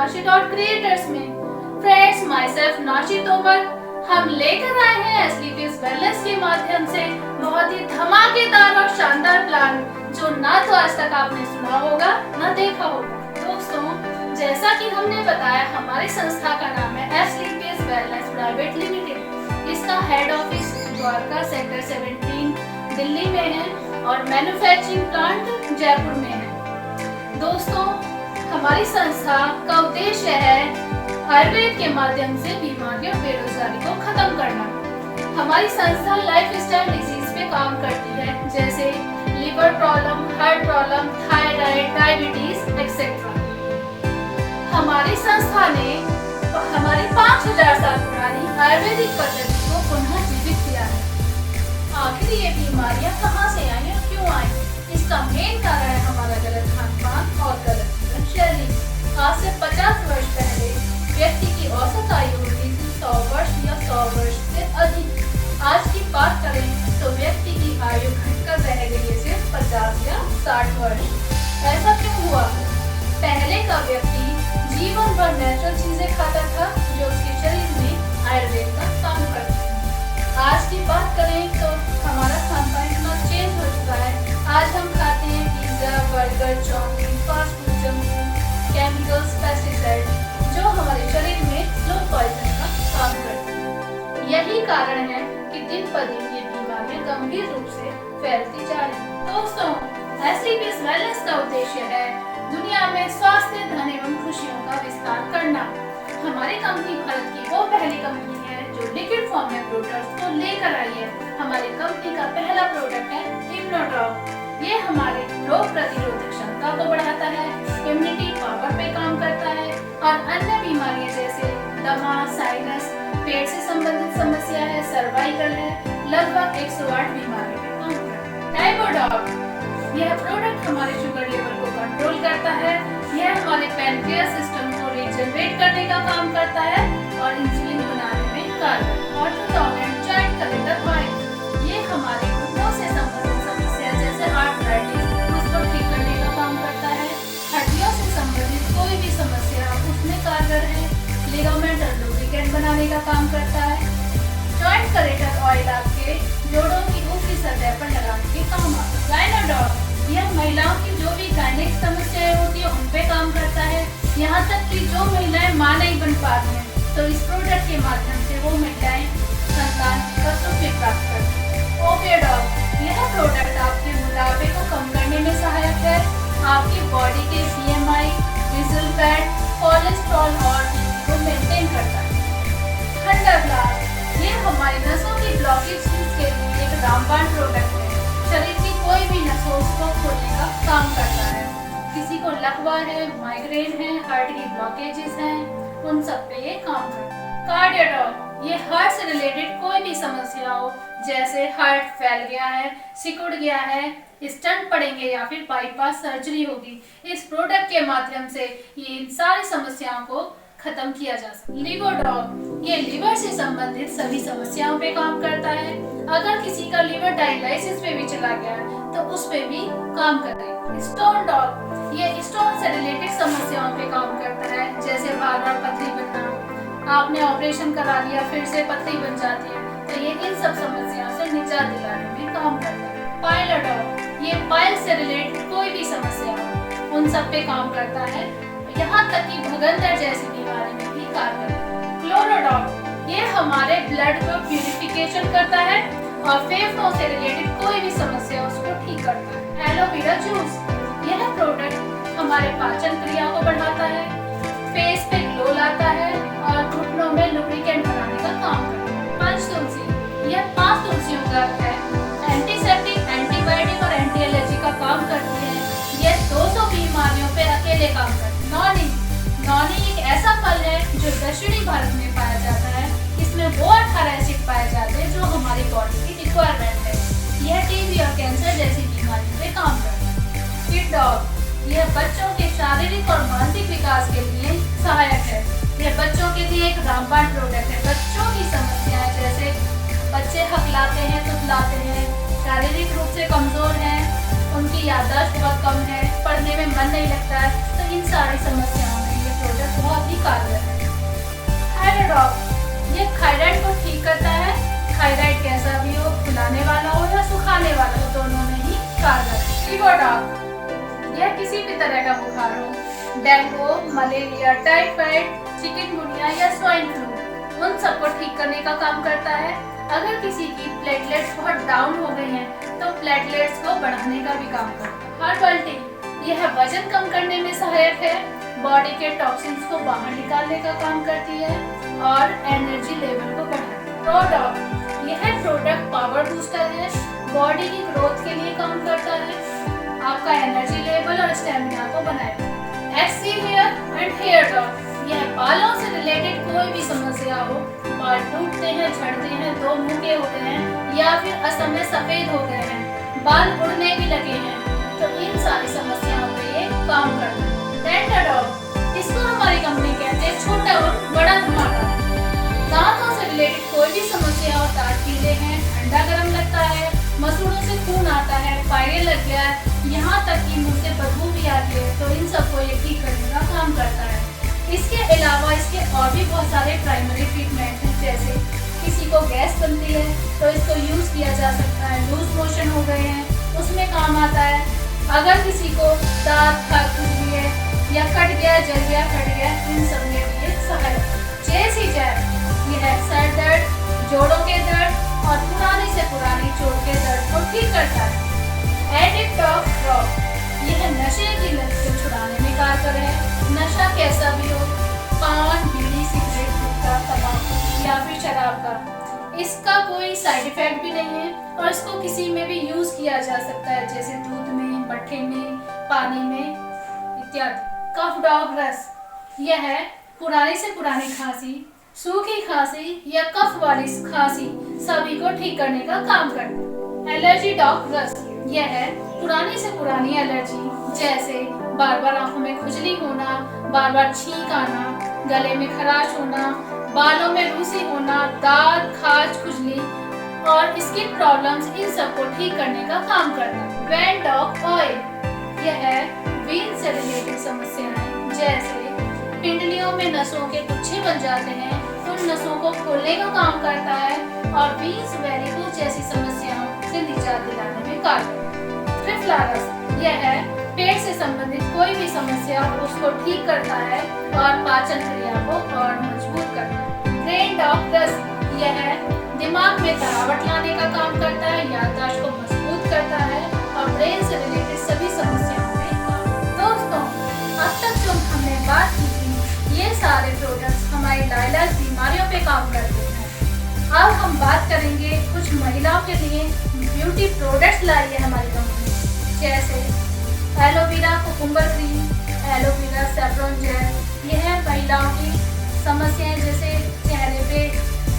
नाशिद और क्रिएटर्स में। Friends, my self नाशी तोमर, हम लेकर आए हैं एसलीपीज वेलनेस के माध्यम से बहुत ही धमाकेदार और शानदार प्लान, जो ना तो आज तक आपने सुना होगा ना देखा होगा। दोस्तों, जैसा कि हमने बताया, हमारी संस्था का नाम है एसलीपीज वेलनेस प्राइवेट लिमिटेड। इसका head office Dwarka sector 17 Delhi में है और मैन्युफैक्चरिंग प्लांट जयपुर में है। दोस्तों, हमारी संस्था का उद्देश्य है आयुर्वेद के माध्यम से बीमारी और बेरोजगारी को खत्म करना। हमारी संस्था लाइफ स्टाइल डिजीज पे काम करती है, जैसे liver problem, heart problem, thyroid, diabetes etcetera. हमारी संस्था ने हमारी 5000 साल पुरानी आयुर्वेदिक पद्धति को पुनः जीवित किया है। आखिर ये बीमारियां कहाँ से आई और क्यों आई? इसका मेन कारण है हमारा गलत खान-पान और गलत जीवन शैली। आज से 50 वर्ष पहले व्यक्ति की औसत आयु होती थी 100 वर्ष या 100 वर्ष से अधिक। आज की बात करें तो व्यक्ति की आयु घटकर रह गई है सिर्फ 50 या 60 वर्ष। ऐसा क्यों हुआ? पहले का व्यक्ति जीवन भर नेचुरल चीजें खाता था, जो उसके शरीर में आयुर्वेद का काम करती है। आज की बात करें तो हमारा खान-पान इतना चेंज हो चुका है। आज हम खाते हैं pizza, burger, chowmein, fast food, junk food, chemicals, pesticide, जो हमारे शरीर में स्लो पॉइजन का काम करते हैं। यही कारण है कि दिन पर दिन ये बीमारियां गंभीर रूप से फैलती जा रही हैं। दोस्तों, एसलीपीज वेलनेस का उद्देश्य है दुनिया में स्वास्थ्य, धन एवं खुशियों का विस्तार करना। हमारी कंपनी भारत की वो पहली कंपनी है जो लिक्विड फॉर्म में प्रोडक्ट्स को लेकर आई है। हमारी कंपनी का पहला प्रोडक्ट है इम्यूनोड्रॉप। ये हमारे रोग प्रतिरोधक क्षमता को बढ़ाता है, इम्यूनिटी पावर पे काम करता है और अन्य बीमारियां जैसे दमा, साइनस, पेट से संबंधित समस्या है, सर्वाइकल है, लगभग 108 बीमारियों पे काम करता है। टाइमोडॉग, यह प्रोडक्ट हमारे शुगर लेवल को कंट्रोल करता है। यह हमारे पैनक्रियास सिस्टम को रीजनरेट करने का काम करता है और इंसुलिन बनाने में कारगर। ऑर्थोडोंट जॉइंट कलेक्टर ऑयल, ये हमारे घुटनों से संबंधित समस्या जैसे आर्थराइटिस, उसको ठीक करने का काम करता है। हड्डियों से संबंधित कोई भी समस्या उसमें कारगर है। लिगामेंट और लुब्रिकेंट बनाने का काम करता है। जॉइंट कलेक्टर ऑयल आपके जोड़ों की ऊपरी सतह पर लगाने के काम आता है। गायनोडॉग, यह महिलाओं की जो भी गायनिक समस्याएं होती है उन पे काम करता है। यहाँ तक कि जो महिलाएं मां नहीं बन पाती हैं, तो इस प्रोडक्ट के माध्यम से वो महिलाएं संतान का सुख भी प्राप्त करती हैं। ओपियोडॉग, यह प्रोडक्ट आपके मोटापे को कम करने में सहायक है। आपकी बॉडी के BMI, विजुअल फैट, कोलेस्ट्रॉल और बीपी को मेंटेन करता है। थंडरब्लास्ट, ये हमारी नसों की ब्लॉकेज के लिए एक रामबाण प्रोडक्ट है। शरीर की कोई भी नस हो उसको खोलने का काम करता है। किसी को लकवा है, माइग्रेन है, हार्ट की ब्लॉकेजेस हैं, उन सब पे ये काम करता है। कार्डियोडॉग, ये हार्ट से रिलेटेड कोई भी समस्या हो, जैसे हार्ट फैल गया है, सिकुड़ गया है, स्टंट पड़ेंगे या फिर बाईपास सर्जरी होगी, इस प्रोडक्ट के माध्यम से ये इन सारी समस्याओं को खत्म किया जा सकता है। लिवरडॉग, ये लिवर से संबंधित सभी समस्याओं पे काम करता है। अगर किसी का लिवर डायलिसिस पे भी चला गया तो उस पे भी काम करेगा। स्टोन डॉग, ये स्टोन से रिलेटेड समस्याओं पे काम करता है, जैसे बार बार पथरी बनना, आपने ऑपरेशन करा लिया फिर से पथरी बन जाती है, तो ये इन सब समस्याओं से निजात दिलाने में काम करता है। पाइलोडॉग, ये पाइल से रिलेटेड कोई भी समस्या हो उन सब पे काम करता है, यहाँ तक कि भगंदर जैसी बीमारी में भी कारगर है। क्लोरोडॉग, ये हमारे ब्लड को प्यूरिफिकेशन करता है और फेफड़ों से रिलेटेड कोई भी समस्या उसको ठीक करता है। एलोवेरा जूस, यह प्रोडक्ट हमारे पाचन क्रिया को बढ़ाता है, फेस पे ग्लो लाता है और घुटनों में लुब्रिकेंट बनाने का काम करता है। पंचतुलसी, यह 5 तुलसियों का है, एंटीसेप्टिक, एंटीबायोटिक और एंटी एलर्जी का काम करती है। यह 200 बीमारियों पे अकेले काम करती है। नॉनी, नॉनी एक ऐसा फल है जो दक्षिणी भारत में पाया जाता है। इसमें वो 18 एसिड पाए जाते हैं जो हमारी बॉडी की रिक्वायरमेंट है। यह टीबी और कैंसर जैसी बीमारियों पे काम करता है। किड डॉग, यह बच्चों के शारीरिक और मानसिक विकास के लिए सहायक है। यह बच्चों के लिए एक रामबाण प्रोडक्ट है। बच्चों की समस्याएं जैसे बच्चे हकलाते हैं, तुतलाते हैं, शारीरिक रूप से कमजोर हैं, उनकी याददाश्त बहुत कम है, पढ़ने में मन नहीं लगता है, तो इन सारी समस्याओं में ये प्रोडक्ट बहुत ही कारगर है। थायराइड, ये थायराइड को ठीक करता है। थायराइड कैसा भी हो, फुलाने वाला हो या सुखाने वाला हो, दोनों में ही कारगर है। फीवर, यह किसी भी तरह का बुखार हो, डेंगू, मलेरिया, टाइफाइड, चिकनगुनिया या स्वाइन फ्लू, उन सबको ठीक करने का काम करता है। अगर किसी की प्लेटलेट्स बहुत डाउन हो गई हैं, तो प्लेटलेट्स को बढ़ाने का भी काम करता है। हर्बल टी, यह वजन कम करने में सहायक है, बॉडी के टॉक्सिन्स को बाहर निकालने का काम करती है और एनर्जी लेवल को बढ़ाती है। प्रोडक्ट, यह प्रोडक्ट पावर बूस्टर है, बॉडी की ग्रोथ के लिए काम करता है, आपका एनर्जी लेवल और स्टेमिना को बनाएगा। एक्सी हेयर एंड हेयर लॉस, यह बालों से रिलेटेड कोई भी समस्या हो, बाल टूटते हैं, झड़ते हैं, दो मुंह होते हैं या फिर असमय सफेद हो गए हैं, बाल उड़ने भी लगे हैं, तो इन सारी समस्याओं पे ये काम करता है। डेंटाडॉग, इसको हमारी कंपनी कहते हैं छोटा और बड़ा धमाका। दांतों से रिलेटेड कोई भी समस्या हो, दांत पीले हैं, ठंडा गर्म लगता है, मसूड़ों से खून आता है, पायरिया लग गया है, यहाँ तक कि मुंह से बदबू भी आती है, तो इन सबको ये ठीक करने का काम करता है। इसके अलावा इसके और भी बहुत सारे प्राइमरी ट्रीटमेंट हैं, जैसे किसी को गैस बनती है तो इसको यूज किया जा सकता है, लूज मोशन हो गए हैं उसमें काम आता है, अगर किसी को दांत खा है या कट गया, जल गया, फट गया, इन सब में भी ये सहायक। जैसी जैब, यह सर दर्द, जोड़ों के दर्द और पुराने से पुरानी चोट के दर्द को ठीक करता है। एडिक्ट ऑफ ड्रग, यह नशे की लत से छुड़ाने में कारगर है, नशा कैसा भी हो, पान, बीड़ी, सिगरेट, गुटखा, तंबाकू या फिर शराब का, इसका कोई साइड इफेक्ट भी नहीं है और इसको किसी में भी यूज किया जा सकता है, जैसे दूध में, मट्ठे में, पानी में इत्यादि। कफ डॉग रस, यह है पुरानी से पुरानी खांसी, सूखी खांसी या कफ वाली खांसी, सभी को ठीक करने का काम करता है। एलर्जी डॉग रस, यह है पुरानी से पुरानी एलर्जी, जैसे बार बार आंखों में खुजली होना, बार बार छींक आना, गले में खराश होना, बालों में रूसी होना, दांत, खाज, खुजली और स्किन प्रॉब्लम्स, इन सबको ठीक करने का काम करता है। वेन डॉग ऑयल, यह है वेन से रिलेटेड समस्याएं, जैसे पिंडलियों में नसों के गुच्छे बन जाते हैं, उन नसों को खोलने का काम करता है और वीन्स, वेरिकोज जैसी समस्याओं से निजात दिलाने में कारगर है। ट्रिफ्लारस, यह है पेट से संबंधित कोई भी समस्या उसको ठीक करता है और पाचन क्रिया को और मजबूत करता है। ब्रेन डॉग रस, यह है दिमाग में तरावट लाने का काम करता है, याददाश्त को मजबूत करता है और ब्रेन से रिलेटेड सभी समस्याओं में। दोस्तों, अब तक जो हमने बात की थी, ये सारे प्रोडक्ट्स हमारी लाइलाज बीमारियों पे काम करते हैं। अब हम बात करेंगे कुछ महिलाओं के लिए ब्यूटी प्रोडक्ट्स लाई है हमारी कंपनी, जैसे aloe vera cucumber cream, aloe vera saffron gel. यह महिलाओं की समस्याएं जैसे चेहरे पे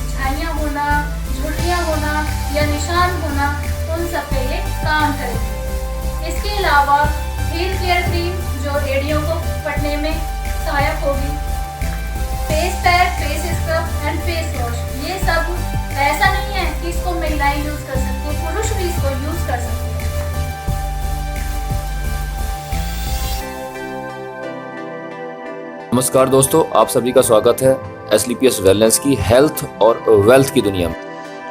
झाइयाँ होना, झुर्रियाँ होना या निशान होना, उन सब पे ये काम करेगी। इसके अलावा हेयर केयर क्रीम जो एड़ियों को पटने में सहायक होगी, face pack, face scrub and face wash, ये सब ऐसा नहीं है कि इसको महिलाएं यूज कर सकती हैं, पुरुष भी इसको यूज कर सकते हैं। नमस्कार दोस्तों, आप सभी का स्वागत है एसलीपीएस वेलनेस की हेल्थ और वेल्थ की दुनिया में।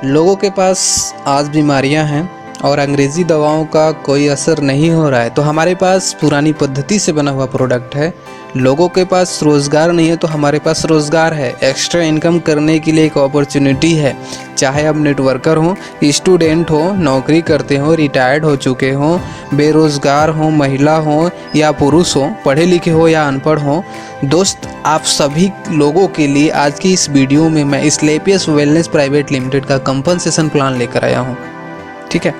लोगों के पास आज बीमारियां हैं और अंग्रेज़ी दवाओं का कोई असर नहीं हो रहा है, तो हमारे पास पुरानी पद्धति से बना हुआ प्रोडक्ट है। लोगों के पास रोज़गार नहीं है तो हमारे पास रोज़गार है, एक्स्ट्रा इनकम करने के लिए एक अपॉर्चुनिटी है। चाहे आप नेटवर्कर हो, स्टूडेंट हो, नौकरी करते हो, रिटायर्ड हो चुके हो, बेरोज़गार हो, महिला हो या पुरुष हो, पढ़े लिखे हो या अनपढ़ हो, दोस्त आप सभी लोगों के लिए आज की इस वीडियो में मैं एसलीपीएस वेलनेस प्राइवेट लिमिटेड का कंपनसेशन प्लान लेकर आया हूँ। ठीक है,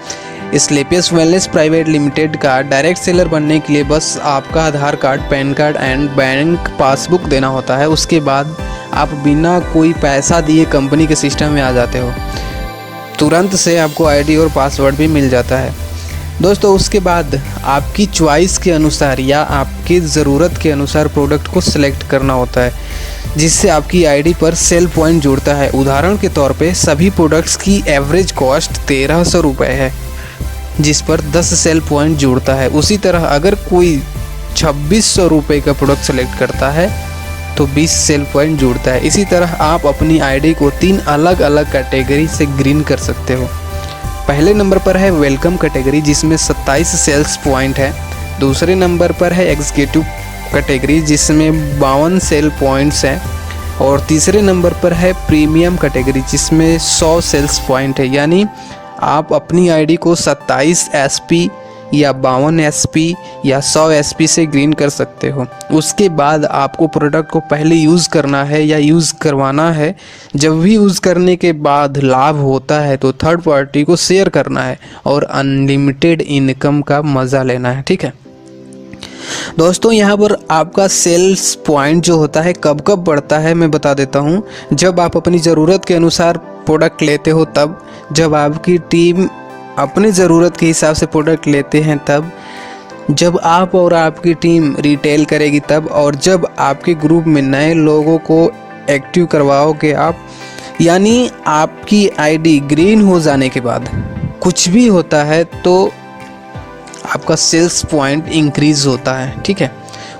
एसलीपीएस वेलनेस प्राइवेट लिमिटेड का डायरेक्ट सेलर बनने के लिए बस आपका Aadhaar card, PAN card and bank passbook देना होता है। उसके बाद आप बिना कोई पैसा दिए कंपनी के सिस्टम में आ जाते हो। तुरंत से आपको आईडी और पासवर्ड भी मिल जाता है। दोस्तों, उसके बाद आपकी चॉइस के अनुसार या आपकी ज़रूरत के अनुसार प्रोडक्ट को सिलेक्ट करना होता है, जिससे आपकी आईडी पर सेल पॉइंट जुड़ता है। उदाहरण के तौर पे सभी प्रोडक्ट्स की एवरेज कॉस्ट 1300 रुपये है, जिस पर 10 सेल पॉइंट जुड़ता है। उसी तरह अगर कोई 2600 रुपये का प्रोडक्ट सेलेक्ट करता है तो 20 सेल पॉइंट जुड़ता है। इसी तरह आप अपनी आईडी को 3 अलग अलग कैटेगरी से ग्रीन कर सकते हो। पहले नंबर पर है वेलकम कैटेगरी जिसमें 27 सेल्स पॉइंट है। दूसरे नंबर पर है एग्जीक्यूटिव कैटेगरी जिसमें 52 सेल पॉइंट्स हैं। और तीसरे नंबर पर है प्रीमियम कैटेगरी जिसमें 100 सेल्स पॉइंट है। यानी आप अपनी आईडी को 27 एसपी या 52 एसपी या 100 एसपी से ग्रीन कर सकते हो। उसके बाद आपको प्रोडक्ट को पहले यूज़ करना है या यूज़ करवाना है। जब भी यूज़ करने के बाद लाभ होता है तो थर्ड पार्टी को शेयर करना है और अनलिमिटेड इनकम का मज़ा लेना है। ठीक है दोस्तों, यहाँ पर आपका सेल्स पॉइंट जो होता है कब कब बढ़ता है मैं बता देता हूँ। जब आप अपनी ज़रूरत के अनुसार प्रोडक्ट लेते हो तब, जब आपकी टीम अपनी ज़रूरत के हिसाब से प्रोडक्ट लेते हैं तब, जब आप और आपकी टीम रिटेल करेगी तब, और जब आपके ग्रुप में नए लोगों को एक्टिव करवाओगे आप। यानी आपकी आईडी ग्रीन हो जाने के बाद कुछ भी होता है तो आपका सेल्स पॉइंट इंक्रीज़ होता है। ठीक है,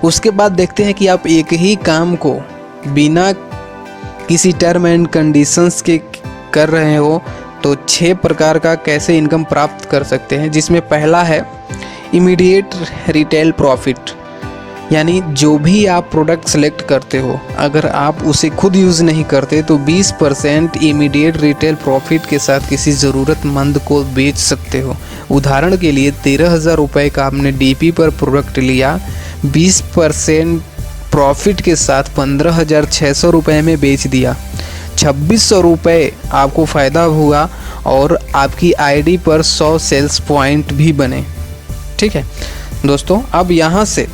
उसके बाद देखते हैं कि आप एक ही काम को बिना किसी टर्म एंड कंडीशंस के कर रहे हो तो 6 प्रकार का कैसे इनकम प्राप्त कर सकते हैं। जिसमें पहला है इमीडिएट रिटेल प्रॉफिट। यानी जो भी आप प्रोडक्ट सेलेक्ट करते हो अगर आप उसे खुद यूज़ नहीं करते तो 20% इमीडिएट रिटेल प्रॉफिट के साथ किसी ज़रूरतमंद को बेच सकते हो। उदाहरण के लिए 13,000 रुपये का आपने डीपी पर प्रोडक्ट लिया, 20% प्रॉफिट के साथ 15,600 रुपये में बेच दिया, 2,600 रुपये आपको फ़ायदा हुआ और आपकी आईडी पर 100 सेल्स पॉइंट भी बने। ठीक है दोस्तों, अब यहाँ से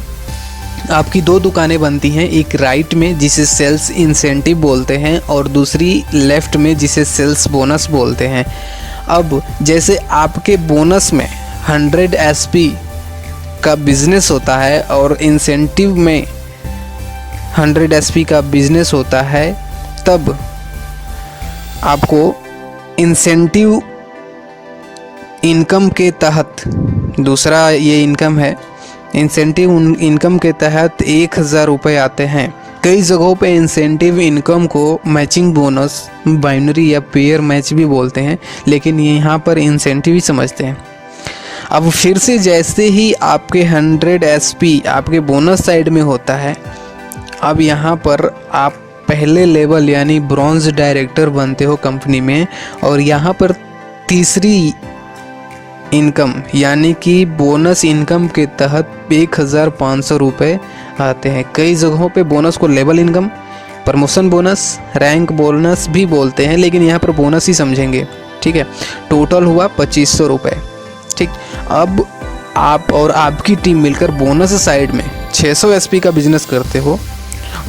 आपकी 2 दुकानें बनती हैं, एक राइट में जिसे सेल्स इंसेंटिव बोलते हैं और दूसरी लेफ़्ट में जिसे सेल्स बोनस बोलते हैं। अब जैसे आपके बोनस में 100 एसपी का बिज़नेस होता है और इंसेंटिव में 100 एसपी का बिज़नेस होता है, तब आपको इंसेंटिव इनकम के तहत, दूसरा ये इनकम है, इंसेंटिव इनकम के तहत 1,000 रुपये आते हैं। कई जगहों पे इंसेंटिव इनकम को मैचिंग बोनस, बाइनरी या पेयर मैच भी बोलते हैं, लेकिन यहाँ पर इंसेंटिव ही समझते हैं। अब फिर से जैसे ही आपके 100 एसपी आपके बोनस साइड में होता है, अब यहाँ पर आप पहले लेवल यानी ब्रॉन्ज डायरेक्टर बनते हो कंपनी में, और यहाँ पर तीसरी इनकम यानी कि बोनस इनकम के तहत 1,500 रुपये आते हैं। कई जगहों पे बोनस को level income, promotion bonus, rank bonus भी बोलते हैं, लेकिन यहाँ पर बोनस ही समझेंगे। ठीक है, टोटल हुआ 2,500 रुपये। ठीक, अब आप और आपकी टीम मिलकर बोनस साइड में 600 एसपी का बिजनेस करते हो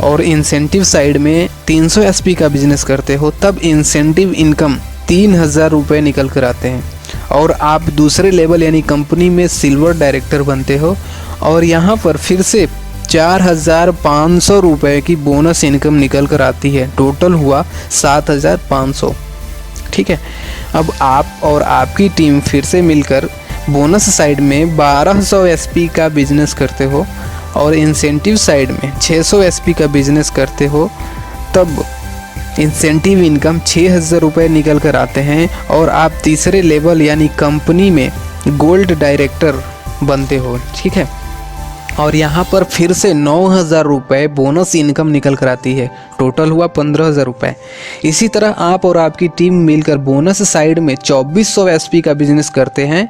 और इंसेंटिव साइड में 300 एसपी का बिजनेस करते हो, तब इंसेंटिव इनकम 3,000 रुपये निकल कर आते हैं और आप दूसरे लेवल यानी कंपनी में सिल्वर डायरेक्टर बनते हो और यहाँ पर फिर से 4,500 रुपये की बोनस इनकम निकल कर आती है। टोटल हुआ 7,500। ठीक है, अब आप और आपकी टीम फिर से मिलकर बोनस साइड में 1,200 एसपी का बिजनेस करते हो और इंसेंटिव साइड में 600 एसपी का बिजनेस करते हो, तब इंसेंटिव इनकम 6,000 रुपये निकल कर आते हैं और आप तीसरे लेवल यानी कंपनी में गोल्ड डायरेक्टर बनते हो। ठीक है, और यहाँ पर फिर से 9,000 रुपये बोनस इनकम निकल कर आती है। टोटल हुआ 15,000 रुपये। इसी तरह आप और आपकी टीम मिलकर बोनस साइड में 2,400 एसपी का बिजनेस करते हैं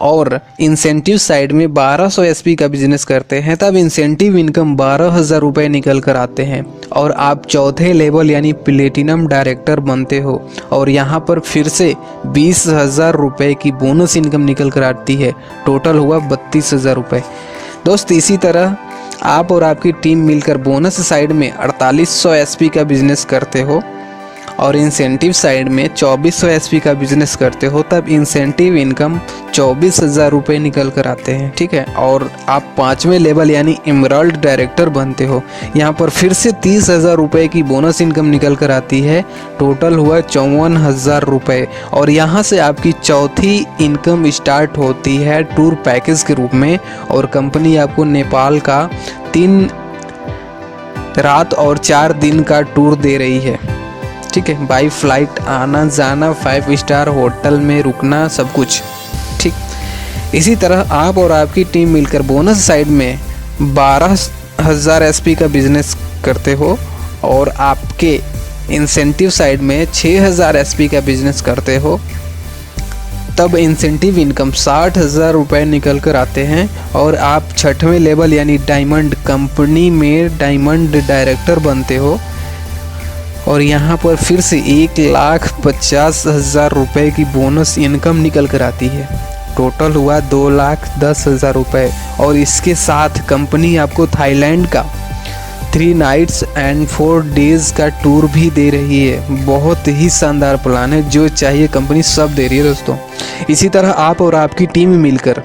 और इंसेंटिव साइड में 1,200 एसपी का बिजनेस करते हैं, तब इंसेंटिव इनकम 12,000 रुपये निकल कर आते हैं और आप चौथे लेवल यानी प्लेटिनम डायरेक्टर बनते हो और यहाँ पर फिर से 20,000 रुपये की बोनस इनकम निकल कर आती है। टोटल हुआ 32,000 रुपये। दोस्त, इसी तरह आप और आपकी टीम मिलकर बोनस साइड में 4,800 एसपी का बिजनेस करते हो और इंसेंटिव साइड में 2,400 एसपी का बिजनेस करते हो, तब इंसेंटिव इनकम 24,000 रुपये निकल कर आते हैं। ठीक है, और आप 5वें लेवल यानी एमराल्ड डायरेक्टर बनते हो। यहाँ पर फिर से 30,000 रुपये की बोनस इनकम निकल कर आती है। टोटल हुआ 54,000 रुपये और यहाँ से आपकी चौथी इनकम स्टार्ट होती है टूर पैकेज के रूप में और कंपनी आपको नेपाल का 3 रात और 4 दिन का टूर दे रही है। ठीक है, बाई फ्लाइट आना जाना, 5 स्टार होटल में रुकना, सब कुछ। ठीक, इसी तरह आप और आपकी टीम मिलकर बोनस साइड में 12,000 एसपी का बिजनेस करते हो और आपके इंसेंटिव साइड में 6,000 एसपी का बिजनेस करते हो, तब इंसेंटिव इनकम 60,000 रुपये निकल कर आते हैं और आप 6वें लेवल यानी डायमंड कंपनी में डायमंड डायरेक्टर बनते हो और यहाँ पर फिर से 1,50,000 रुपये की बोनस इनकम निकल कर आती है। टोटल हुआ 2,10,000 रुपये और इसके साथ कंपनी आपको थाईलैंड का 3 नाइट्स एंड 4 डेज़ का टूर भी दे रही है। बहुत ही शानदार प्लान है, जो चाहिए कंपनी सब दे रही है दोस्तों। इसी तरह आप और आपकी टीम मिलकर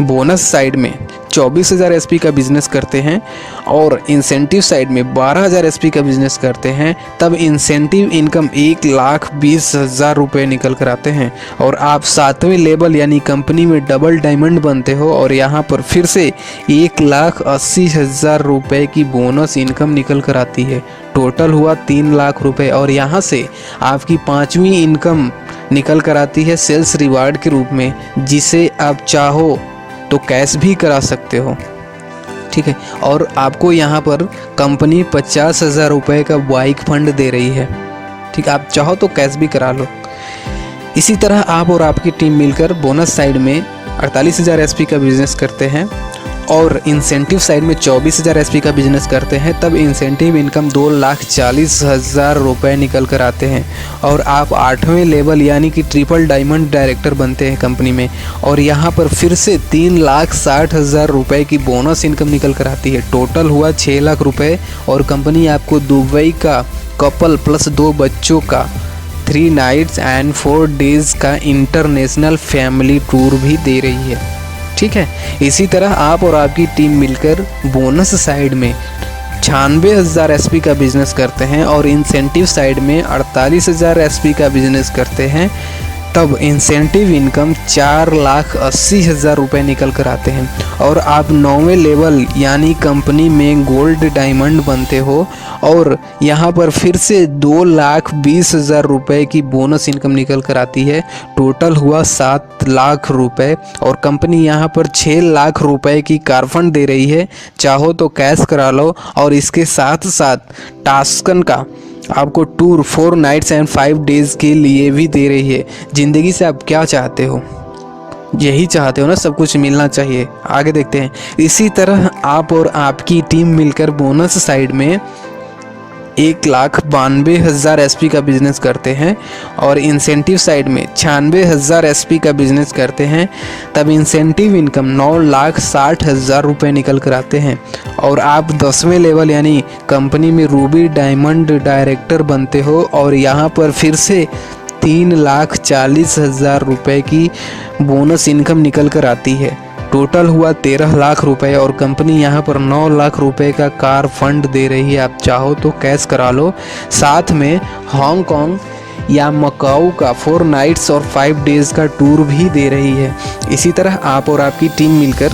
बोनस साइड में 24,000 एसपी का बिजनेस करते हैं और इंसेंटिव साइड में 12,000 एसपी का बिजनेस करते हैं, तब इंसेंटिव इनकम 1,20,000 रुपये निकल कर आते हैं और आप 7वें लेवल यानी कंपनी में डबल डायमंड बनते हो और यहाँ पर फिर से 1,80,000 रुपये की बोनस इनकम निकल कर आती है। टोटल हुआ 3 लाख रुपये और यहाँ से आपकी 5वीं इनकम निकल कर आती है सेल्स रिवार्ड के रूप में, जिसे आप चाहो तो कैश भी करा सकते हो। ठीक है, और आपको यहाँ पर कंपनी 50,000 रुपये का बाइक फंड दे रही है। ठीक, आप चाहो तो कैश भी करा लो। इसी तरह आप और आपकी टीम मिलकर बोनस साइड में 48,000 एसपी का बिजनेस करते हैं और इंसेंटिव साइड में 24,000 एसपी का बिजनेस करते हैं, तब इंसेंटिव इनकम 2,40,000 रुपये निकल कर आते हैं और आप 8वें लेवल यानी कि ट्रिपल डायमंड डायरेक्टर बनते हैं कंपनी में और यहाँ पर फिर से 3,60,000 रुपये की बोनस इनकम निकल कर आती है। टोटल हुआ 6 लाख रुपये और कंपनी आपको दुबई का कपल प्लस 2 बच्चों का 3 नाइट्स एंड 4 डेज़ का इंटरनेशनल फैमिली टूर भी दे रही है। ठीक है, इसी तरह आप और आपकी टीम मिलकर बोनस साइड में 96,000 एसपी का बिजनेस करते हैं और इंसेंटिव साइड में 48,000 एसपी का बिजनेस करते हैं, तब इंसेंटिव इनकम 4,80,000 रुपये निकल कर आते हैं और आप 9वें लेवल यानी कंपनी में गोल्ड डायमंड बनते हो और यहाँ पर फिर से 2,20,000 रुपये की बोनस इनकम निकल कर आती है। टोटल हुआ 7 लाख रुपये और कंपनी यहाँ पर 6 लाख रुपये की कार फंड दे रही है। चाहो तो कैश करा लो और इसके साथ साथ टास्कन का आपको टूर 4 नाइट्स एंड 5 डेज़ के लिए भी दे रही है। ज़िंदगी से आप क्या चाहते हो? यही चाहते हो ना, सब कुछ मिलना चाहिए। आगे देखते हैं। इसी तरह आप और आपकी टीम मिलकर बोनस साइड में 1,92,000 एसपी का बिजनेस करते हैं और इंसेंटिव साइड में 96,000 एसपी का बिजनेस करते हैं, तब इंसेंटिव इनकम 9,60,000 रुपये निकल कर आते हैं और आप 10वें लेवल यानी कंपनी में रूबी डायमंड डायरेक्टर बनते हो और यहाँ पर फिर से 3,40,000 रुपये की बोनस इनकम निकल कर आती है। टोटल हुआ 13 लाख रुपए और कंपनी यहाँ पर 9 लाख रुपए का कार फंड दे रही है। आप चाहो तो कैश करा लो। साथ में हांगकांग या मकाऊ का 4 नाइट्स और 5 डेज़ का टूर भी दे रही है। इसी तरह आप और आपकी टीम मिलकर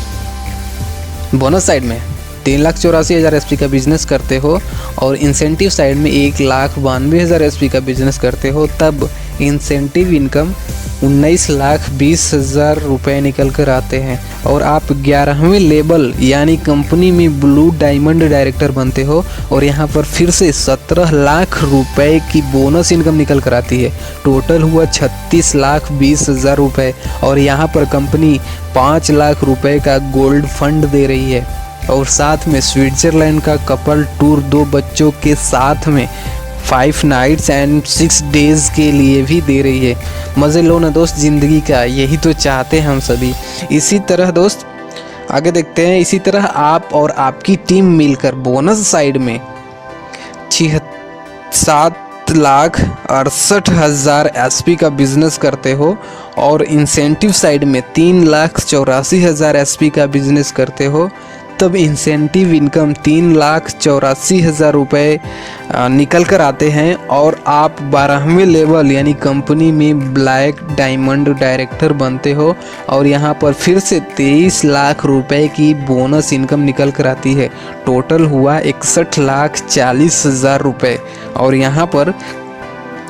बोनस साइड में 3,84,000 एसपी का बिजनेस करते हो और इंसेंटिव साइड में 1,92,000 एसपी का बिजनेस करते हो, तब इंसेंटिव इनकम 19,20,000 रुपये निकल कर आते हैं और आप 11वें लेवल यानी कंपनी में ब्लू डायमंड डायरेक्टर बनते हो और यहाँ पर फिर से 17 लाख रुपए की बोनस इनकम निकल कर आती है। टोटल हुआ 36,20,000 रुपये और यहाँ पर कंपनी 5 लाख रुपए का गोल्ड फंड दे रही है और साथ में स्विट्ज़रलैंड का कपल टूर 2 बच्चों के साथ में 5 नाइट्स एंड 6 डेज़ के लिए भी दे रही है। मज़े लो ना दोस्त ज़िंदगी का, यही तो चाहते हैं हम सभी। इसी तरह दोस्त आगे देखते हैं। इसी तरह आप और आपकी टीम मिलकर बोनस साइड में 7,68,000 एसपी का बिजनेस करते हो और इंसेंटिव साइड में 3,84,000 एसपी का बिजनेस करते हो, तब इंसेंटिव इनकम 3,84,000 रुपये निकल कर आते हैं और आप 12वें लेवल यानी कंपनी में ब्लैक डायमंड डायरेक्टर बनते हो और यहाँ पर फिर से 23 लाख रुपए की बोनस इनकम निकल कर आती है। टोटल हुआ 61,40,000 रुपये और यहाँ पर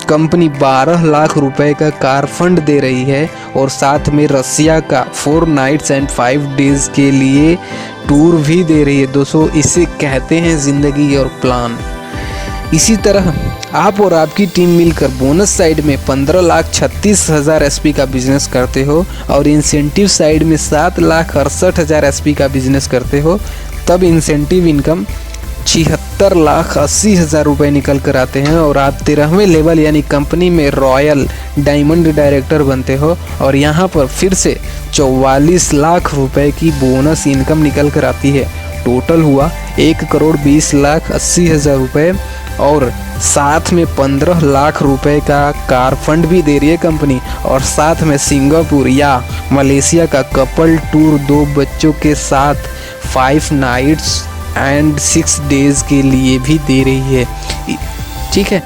कंपनी 12 लाख रुपए का कार फंड दे रही है और साथ में रसिया का 4 नाइट्स एंड 5 डेज के लिए टूर भी दे रही है। दोस्तों इसे कहते हैं ज़िंदगी और प्लान। इसी तरह आप और आपकी टीम मिलकर बोनस साइड में 15,36,000 एसपी का बिजनेस करते हो और इंसेंटिव साइड में 7,68,000 एसपी का बिजनेस करते हो, तब इंसेंटिव इनकम 76,80,000 रुपये निकल कर आते हैं और आप 13वें लेवल यानी कंपनी में रॉयल डायमंड डायरेक्टर बनते हो और यहाँ पर फिर से 44 लाख रुपए की बोनस इनकम निकल कर आती है। टोटल हुआ 1,20,80,000 रुपये और साथ में 15 लाख रुपए का कार फंड भी दे रही है कंपनी और साथ में सिंगापुर या मलेशिया का कपल टूर 2 बच्चों के साथ 5 नाइट्स एंड 6 डेज के लिए भी दे रही है। ठीक है,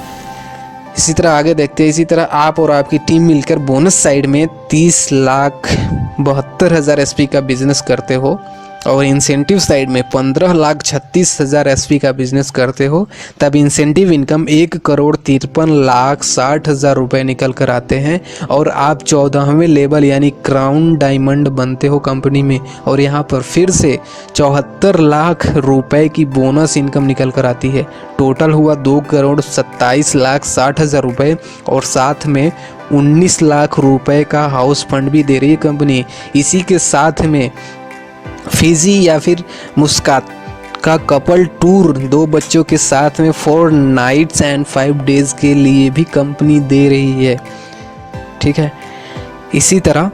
इसी तरह आगे देखते हैं। इसी तरह आप और आपकी टीम मिलकर बोनस साइड में 30,72,000 एसपी का बिजनेस करते हो और इंसेंटिव साइड में 15,36,000 एसपी का बिजनेस करते हो, तब इंसेंटिव इनकम 1,53,60,000 रुपये निकल कर आते हैं और आप 14वें लेवल यानी क्राउन डायमंड बनते हो कंपनी में और यहाँ पर फिर से 74 लाख रुपए की बोनस इनकम निकल कर आती है। टोटल हुआ 2,27,60,000 रुपये और साथ में 19 लाख रुपए का हाउस फंड भी दे रही है कंपनी। इसी के साथ में फिजी या फिर मुस्कात का कपल टूर 2 बच्चों के साथ में 4 नाइट्स एंड 5 डेज के लिए भी कंपनी दे रही है। ठीक है, इसी तरह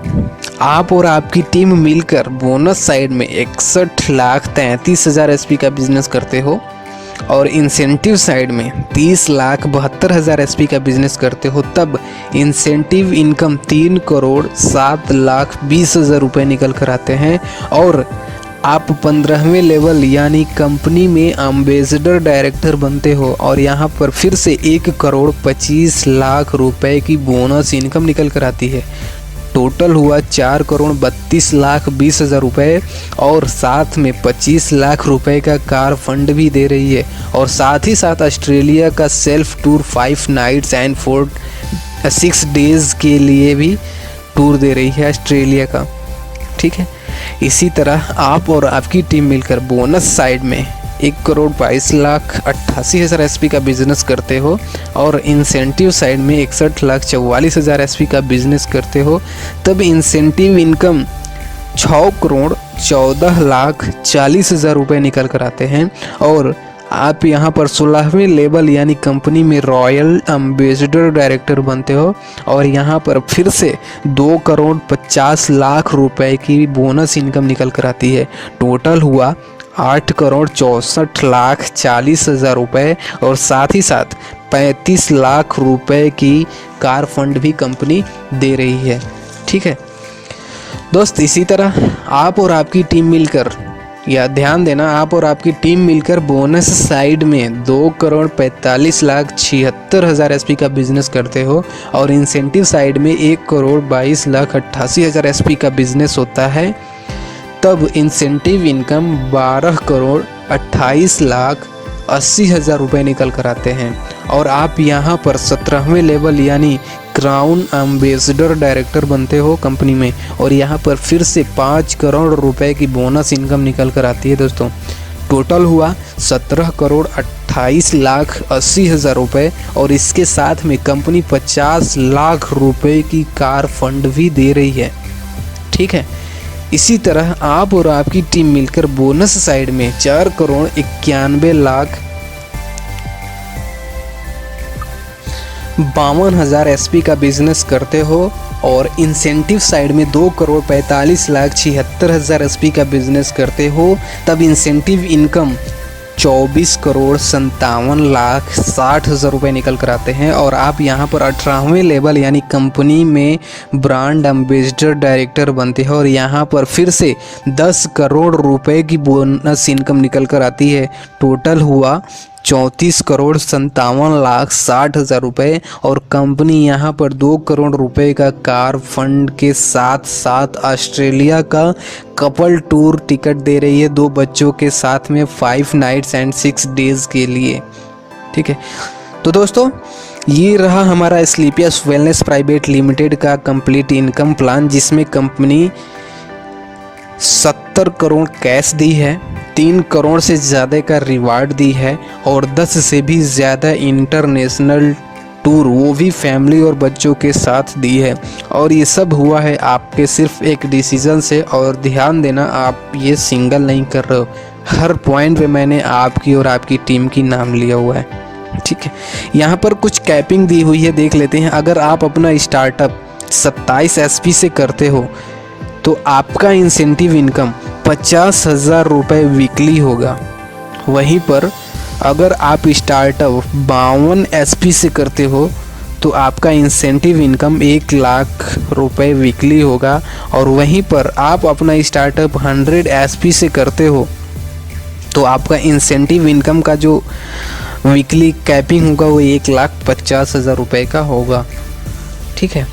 आप और आपकी टीम मिलकर बोनस साइड में 61,33,000 एसपी का बिजनेस करते हो और इंसेंटिव साइड में 30,72,000 एसपी का बिजनेस करते हो, तब इंसेंटिव इनकम 3,07,20,000 रुपये निकल कर आते हैं और आप 15वें लेवल यानी कंपनी में एम्बेसडर डायरेक्टर बनते हो और यहाँ पर फिर से 1,25,00,000 रुपए की बोनस इनकम निकल कर आती है। टोटल हुआ 4,32,20,000 रुपये और साथ में 25 लाख रुपए का कार फंड भी दे रही है और साथ ही साथ ऑस्ट्रेलिया का self tour 5 nights and 6 days के लिए भी टूर दे रही है ऑस्ट्रेलिया का। ठीक है, इसी तरह आप और आपकी टीम मिलकर बोनस साइड में 1,22,88,000 एसपी का बिजनेस करते हो और इंसेंटिव साइड में 61,44,000 एसपी का बिजनेस करते हो, तब इंसेंटिव इनकम 6,14,40,000 रुपये निकल कर आते हैं और आप यहाँ पर 16वें लेवल यानी कंपनी में रॉयल एम्बेसडर डायरेक्टर बनते हो और यहाँ पर फिर से 2,50,00,000 रुपए की बोनस इनकम निकल कर आती है। टोटल हुआ 8,64,40,000 रुपये और साथ ही साथ 35 लाख रुपए की कार फंड भी कंपनी दे रही है। ठीक है दोस्त, इसी तरह आप और आपकी टीम मिलकर, या ध्यान देना, आप और आपकी टीम मिलकर बोनस साइड में 2,45,76,000 एसपी का बिजनेस करते हो और इंसेंटिव साइड में 1,22,88,000 एसपी का बिजनेस होता है, तब इंसेंटिव इनकम 12,28,80,000 रुपये निकल कर आते हैं और आप यहाँ पर 17वें लेवल यानी क्राउन एम्बेसडर डायरेक्टर बनते हो कंपनी में और यहाँ पर फिर से 5 करोड़ रुपए की बोनस इनकम निकल कर आती है दोस्तों। टोटल हुआ 17,28,80,000 रुपये और इसके साथ में कंपनी 50 लाख रुपए की कार फंड भी दे रही है। ठीक है, इसी तरह आप और आपकी टीम मिलकर बोनस साइड में 4,91,52,000 एसपी का बिजनेस करते हो और इंसेंटिव साइड में 2,45,76,000 एसपी का बिजनेस करते हो, तब इंसेंटिव इनकम 24,57,60,000 रुपये निकल कर आते हैं। और आप यहाँ पर 18वें लेवल यानी कंपनी में ब्रांड एम्बेसडर डायरेक्टर बनते हैं और यहाँ पर फिर से 10 करोड़ रुपए की बोनस इनकम निकल कर आती है। टोटल हुआ 34,57,60,000 रुपये और कंपनी यहाँ पर 2 करोड़ रुपए का कार फंड के साथ साथ ऑस्ट्रेलिया का कपल टूर टिकट दे रही है 2 बच्चों के साथ में 5 नाइट्स एंड 6 डेज़ के लिए। ठीक है, तो दोस्तों ये रहा हमारा स्लीपियस वेलनेस प्राइवेट लिमिटेड का कंप्लीट इनकम प्लान, जिसमें कंपनी 70 करोड़ कैश दी है, 3 करोड़ से ज़्यादा का रिवार्ड दी है और 10 से भी ज़्यादा इंटरनेशनल टूर वो भी फैमिली और बच्चों के साथ दी है। और ये सब हुआ है आपके सिर्फ एक डिसीज़न से। और ध्यान देना, आप ये सिंगल नहीं कर रहे हो, हर पॉइंट पे मैंने आपकी और आपकी टीम की नाम लिया हुआ है। ठीक है, यहाँ पर कुछ कैपिंग दी हुई है, देख लेते हैं। अगर आप अपना स्टार्टअप 27 SP से करते हो तो आपका इंसेंटिव इनकम 50,000 रुपये वीकली होगा। वहीं पर अगर आप स्टार्टअप 52 SP से करते हो तो आपका इंसेंटिव इनकम 1 लाख रुपये वीकली होगा। और वहीं पर आप अपना स्टार्टअप 100 SP से करते हो तो आपका इंसेंटिव इनकम का जो वीकली कैपिंग होगा वो 1,50,000 रुपये का होगा। ठीक है,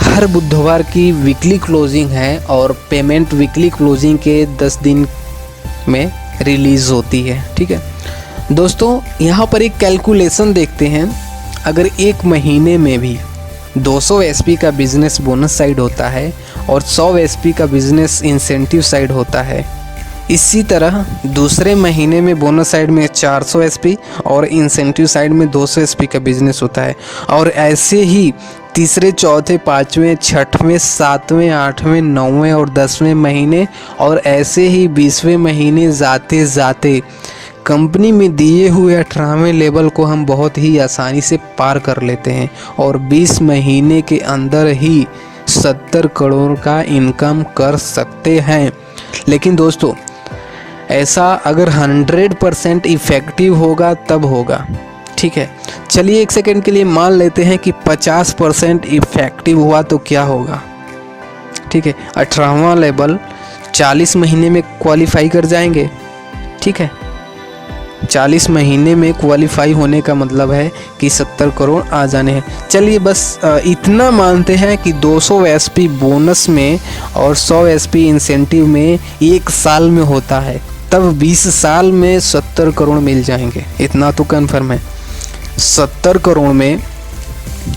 हर बुधवार की वीकली क्लोजिंग है और पेमेंट वीकली क्लोजिंग के 10 दिन में रिलीज़ होती है। ठीक है दोस्तों, यहाँ पर एक कैलकुलेशन देखते हैं। अगर एक महीने में भी 200 SP का बिजनेस बोनस साइड होता है और 100 SP का बिजनेस इंसेंटिव साइड होता है, इसी तरह दूसरे महीने में बोनस साइड में 400 SP और इंसेंटिव साइड में 200 SP का बिजनेस होता है। और ऐसे ही तीसरे, चौथे, पाँचवें, छठवें, सातवें, आठवें, नौवें और 10वें महीने और ऐसे ही 20वें महीने जाते जाते कंपनी में दिए हुए 18वें लेवल को हम बहुत ही आसानी से पार कर लेते हैं और 20 महीने के अंदर ही 70 करोड़ का इनकम कर सकते हैं। लेकिन दोस्तों ऐसा अगर 100% इफ़ेक्टिव होगा तब होगा। ठीक है, चलिए एक सेकंड के लिए मान लेते हैं कि 50% इफ़ेक्टिव हुआ तो क्या होगा। ठीक है, 18वां लेवल 40 महीने में क्वालिफाई कर जाएंगे। ठीक है, 40 महीने में क्वालिफाई होने का मतलब है कि 70 करोड़ आ जाने हैं। चलिए बस इतना मानते हैं कि 200 SP बोनस में और 100 SP इंसेंटिव में 1 साल में होता है, तब 20 साल में 70 करोड़ मिल जाएंगे। इतना तो कन्फर्म है। 70 करोड़ में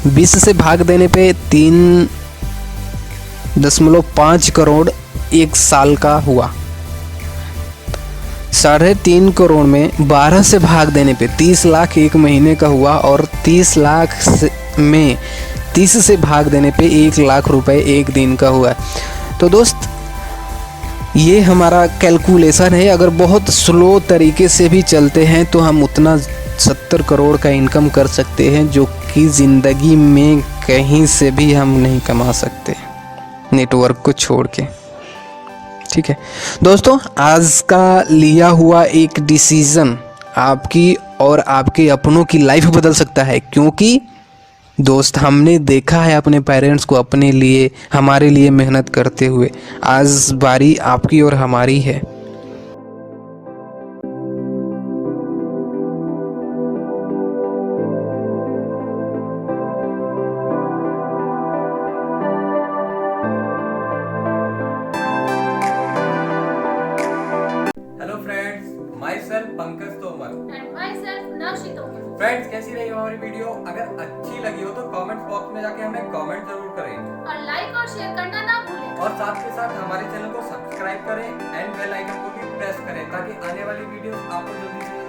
20 से भाग देने पे 3.5 करोड़ 1 साल का हुआ। 3.5 करोड़ में 12 से भाग देने पे 30 लाख 1 महीने का हुआ और 30 लाख में 30 से भाग देने पे 1 लाख रुपए 1 दिन का हुआ। तो दोस्त ये हमारा कैलकुलेशन है। अगर बहुत स्लो तरीके से भी चलते हैं तो हम उतना 70 करोड़ का इनकम कर सकते हैं, जो कि ज़िंदगी में कहीं से भी हम नहीं कमा सकते नेटवर्क को छोड़ के। ठीक है दोस्तों, आज का लिया हुआ एक डिसीज़न आपकी और आपके अपनों की लाइफ बदल सकता है, क्योंकि दोस्त हमने देखा है अपने पेरेंट्स को अपने लिए, हमारे लिए मेहनत करते हुए। आज बारी आपकी और हमारी है। Hello friends, my self Pankaj Tomar and my self नाशी तोमर। फ्रेंड्स, कैसी रही हमारी वीडियो? अगर अच्छी लगी हो तो कमेंट बॉक्स में जाके हमें कमेंट जरूर करें और लाइक और शेयर करना ना भूलें। और साथ के साथ हमारे चैनल को सब्सक्राइब करें एंड बेल आइकन को भी प्रेस करें ताकि आने वाली वीडियोस आपको जल्दी से